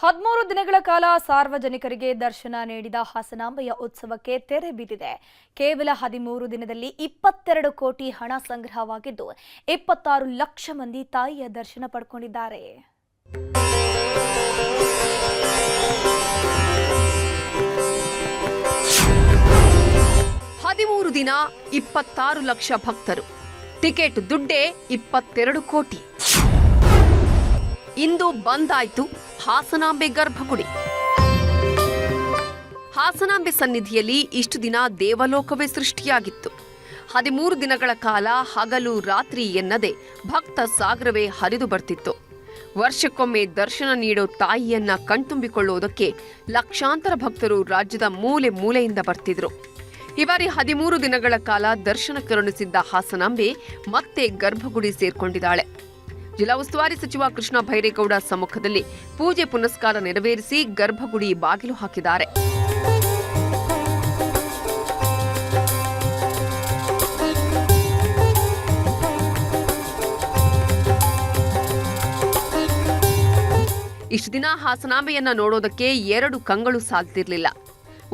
13 ದಿನಗಳ ಕಾಲ ಸಾರ್ವಜನಿಕರಿಗೆ ದರ್ಶನ ನೀಡಿದ ಹಾಸನಾಂಬೆಯ ಉತ್ಸವಕ್ಕೆ ತೆರೆ ಬಿದ್ದಿದೆ. ಕೇವಲ 13 ದಿನದಲ್ಲಿ 22 ಕೋಟಿ ಹಣ ಸಂಗ್ರಹವಾಗಿದ್ದು 26 ಲಕ್ಷ ಮಂದಿ ತಾಯಿಯ ದರ್ಶನ ಪಡೆದುಕೊಂಡಿದ್ದಾರೆ. ದಿನ 26 ಲಕ್ಷ ಭಕ್ತರು, ಟಿಕೆಟ್ ದುಡ್ಡೇ 22 ಕೋಟಿ. ಇಂದು ಬಂದಾಯ್ತು ಹಾಸನಾಂಬೆ ಗರ್ಭಗುಡಿ. ಹಾಸನಾಂಬೆ ಸನ್ನಿಧಿಯಲ್ಲಿ ಇಷ್ಟು ದಿನ ದೇವಲೋಕವೇ ಸೃಷ್ಟಿಯಾಗಿತ್ತು. 13 ದಿನಗಳ ಕಾಲ ಹಗಲು ರಾತ್ರಿ ಎನ್ನದೆ ಭಕ್ತ ಸಾಗರವೇ ಹರಿದು ಬರ್ತಿತ್ತು. ವರ್ಷಕ್ಕೊಮ್ಮೆ ದರ್ಶನ ನೀಡೋ ತಾಯಿಯನ್ನ ಕಣ್ತುಂಬಿಕೊಳ್ಳುವುದಕ್ಕೆ ಲಕ್ಷಾಂತರ ಭಕ್ತರು ರಾಜ್ಯದ ಮೂಲೆ ಮೂಲೆಯಿಂದ ಬರ್ತಿದ್ರು. ಈ ಬಾರಿ 13 ದಿನಗಳ ಕಾಲ ದರ್ಶನ ಕರುಣಿಸಿದ್ದ ಹಾಸನಾಂಬೆ ಮತ್ತೆ ಗರ್ಭಗುಡಿ ಸೇರ್ಕೊಂಡಿದ್ದಾಳೆ. ಜಿಲ್ಲಾ ಉಸ್ತುವಾರಿ ಸಚಿವ ಕೃಷ್ಣ ಭೈರೇಗೌಡ ಸಮ್ಮುಖದಲ್ಲಿ ಪೂಜೆ ಪುನಸ್ಕಾರ ನೆರವೇರಿಸಿ ಗರ್ಭಗುಡಿ ಬಾಗಿಲು ಹಾಕಿದ್ದಾರೆ. ಇಷ್ಟು ದಿನ ಹಾಸನಾಂಬೆಯನ್ನ ನೋಡೋದಕ್ಕೆ 2 ಕಂಗಳು ಸಾಲ್ತಿರ್ಲಿಲ್ಲ.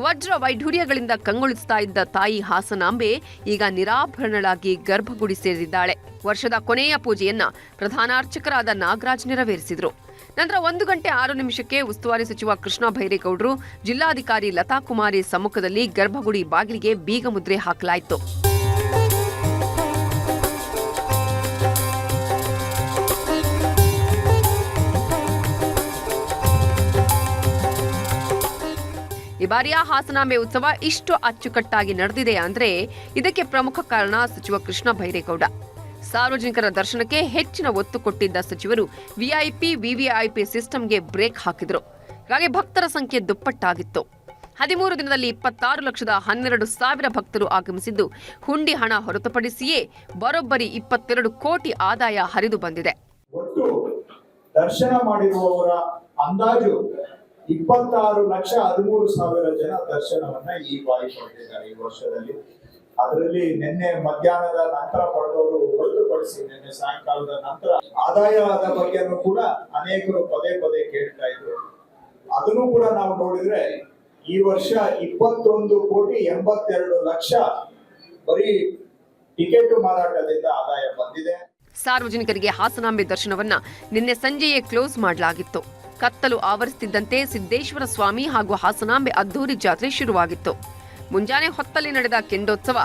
ವಜ್ರ ವೈಢೂರ್ಯಗಳಿಂದ ಕಂಗೊಳಿಸ್ತಾ ಇದ್ದ ತಾಯಿ ಹಾಸನಾಂಬೆ ಈಗ ನಿರಾಭರಣಳಾಗಿ ಗರ್ಭಗುಡಿ ಸೇರಿದ್ದಾಳೆ. ವರ್ಷದ ಕೊನೆಯ ಪೂಜೆಯನ್ನ ಪ್ರಧಾನಾರ್ಚಕರಾದ ನಾಗರಾಜ್ ನೆರವೇರಿಸಿದ್ರು. ನಂತರ 1 ಗಂಟೆ 6 ನಿಮಿಷಕ್ಕೆ ಉಸ್ತುವಾರಿ ಸಚಿವ ಕೃಷ್ಣ ಭೈರೇಗೌಡರು, ಜಿಲ್ಲಾಧಿಕಾರಿ ಲತಾ ಕುಮಾರಿ ಸಮ್ಮುಖದಲ್ಲಿ ಗರ್ಭಗುಡಿ ಬಾಗಿಲಿಗೆ ಬೀಗ ಮುದ್ರೆ ಹಾಕಲಾಯಿತು. ಈ ಬಾರಿಯ ಹಾಸನಾಂಬೆ ಉತ್ಸವ ಇಷ್ಟು ಅಚ್ಚುಕಟ್ಟಾಗಿ ನಡೆದಿದೆ ಅಂದ್ರೆ ಇದಕ್ಕೆ ಪ್ರಮುಖ ಕಾರಣ ಸಚಿವ ಕೃಷ್ಣ ಭೈರೇಗೌಡ. ಸಾರ್ವಜನಿಕರ ದರ್ಶನಕ್ಕೆ ಹೆಚ್ಚಿನ ಒತ್ತು ಕೊಟ್ಟಿದ್ದ ಸಚಿವರು ವಿಐಪಿ ವಿವಿಐಪಿ ಸಿಸ್ಟಂಗೆ ಬ್ರೇಕ್ ಹಾಕಿದ್ರು. ಹಾಗಾಗಿ ಭಕ್ತರ ಸಂಖ್ಯೆ ದುಪ್ಪಟ್ಟಾಗಿತ್ತು. 13 ದಿನದಲ್ಲಿ 26,12,000 ಭಕ್ತರು ಆಗಮಿಸಿದ್ದು ಹುಂಡಿ ಹಣ ಹೊರತುಪಡಿಸಿಯೇ ಬರೋಬ್ಬರಿ 22 ಕೋಟಿ ಆದಾಯ ಹರಿದು ಬಂದಿದೆ. ಒಟ್ಟು ದರ್ಶನ ಮಾಡಿರುವವರ ಅಂದಾಜು 26,13,000 ಜನ ದರ್ಶನವನ್ನ ಈ ಬಾರಿ ಪಡೆದಿದ್ದಾರೆ ಈ ವರ್ಷದಲ್ಲಿ. ಅದರಲ್ಲಿ ನಿನ್ನೆ ಮಧ್ಯಾಹ್ನದ ನಂತರ ಪಡೆದವರು ಹೊರತುಪಡಿಸಿ ನಿನ್ನೆ ಸಾಯಂಕಾಲದ ನಂತರ ಆದಾಯದ ಬಗ್ಗೆನೂ ಕೂಡ ಅನೇಕರು ಪದೇ ಪದೇ ಕೇಳ್ತಾ ಇದ್ರು. ಅದನ್ನು ಕೂಡ ನಾವು ನೋಡಿದ್ರೆ ಈ ವರ್ಷ 21,82,00,000 ಬರೀ ಟಿಕೆಟ್ ಮಾರಾಟದಿಂದ ಆದಾಯ ಬಂದಿದೆ. ಸಾರ್ವಜನಿಕರಿಗೆ ಹಾಸನಾಂಬೆ ದರ್ಶನವನ್ನ ನಿನ್ನೆ ಸಂಜೆಯೇ ಕ್ಲೋಸ್ ಮಾಡಲಾಗಿತ್ತು. ಕತ್ತಲು ಆವರಿಸುತ್ತಿದ್ದಂತೆ ಸಿದ್ದೇಶ್ವರ ಸ್ವಾಮಿ ಹಾಗೂ ಹಾಸನಾಂಬೆ ಅದ್ದೂರಿ ಜಾತ್ರೆ ಶುರುವಾಗಿತ್ತು. ಮುಂಜಾನೆ ಹೊತ್ತಲ್ಲಿ ನಡೆದ ಕೆಂಡೋತ್ಸವ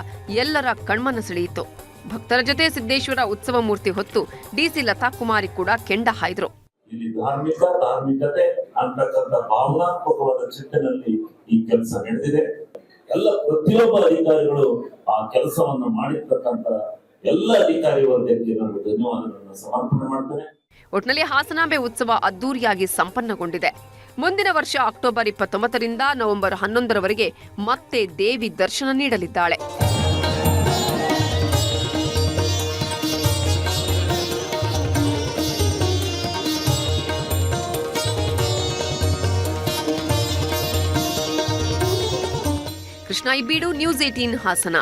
ಎಲ್ಲರ ಕಣ್ಮನ ಸೆಳೆಯಿತು. ಭಕ್ತರ ಜೊತೆ ಸಿದ್ದೇಶ್ವರ ಉತ್ಸವ ಮೂರ್ತಿ ಹೊತ್ತು ಡಿಸಿ ಲತಾ ಕುಮಾರಿ ಕೂಡ ಕೆಂಡ ಹಾಯ್ದ್ರು. ಇಲ್ಲಿ ಧಾರ್ಮಿಕತೆ ಅಂತಕ್ಕಂಥ ಭಾವನಾತ್ಮಕವಾದ ಚಿಂತನೆಯಲ್ಲಿ ಈ ಕೆಲಸ ನಡೆದಿದೆ. ಪ್ರತಿಯೊಬ್ಬ ಅಧಿಕಾರಿಗಳು ಆ ಕೆಲಸವನ್ನು ಮಾಡಿರ್ತಕ್ಕಂಥ ಎಲ್ಲ ಅಧಿಕಾರಿ ವರ್ಗಕ್ಕೆ ನಾನು ಧನ್ಯವಾದಗಳನ್ನು ಸಮರ್ಪಣೆ ಮಾಡ್ತೇನೆ. ಒಟ್ನಲ್ಲಿ ಹಾಸನಾಂಬೆ ಉತ್ಸವ ಅದ್ದೂರಿಯಾಗಿ ಸಂಪನ್ನಗೊಂಡಿದೆ. ಮುಂದಿನ ವರ್ಷ ಅಕ್ಟೋಬರ್ 29ರಿಂದ ನವೆಂಬರ್ 11ರವರೆಗೆ ಮತ್ತೆ ದೇವಿ ದರ್ಶನ ನೀಡಲಿದ್ದಾಳೆ. ಕೃಷ್ಣ ಇಬೀಡು, ನ್ಯೂಸ್ 18 ಹಾಸನ.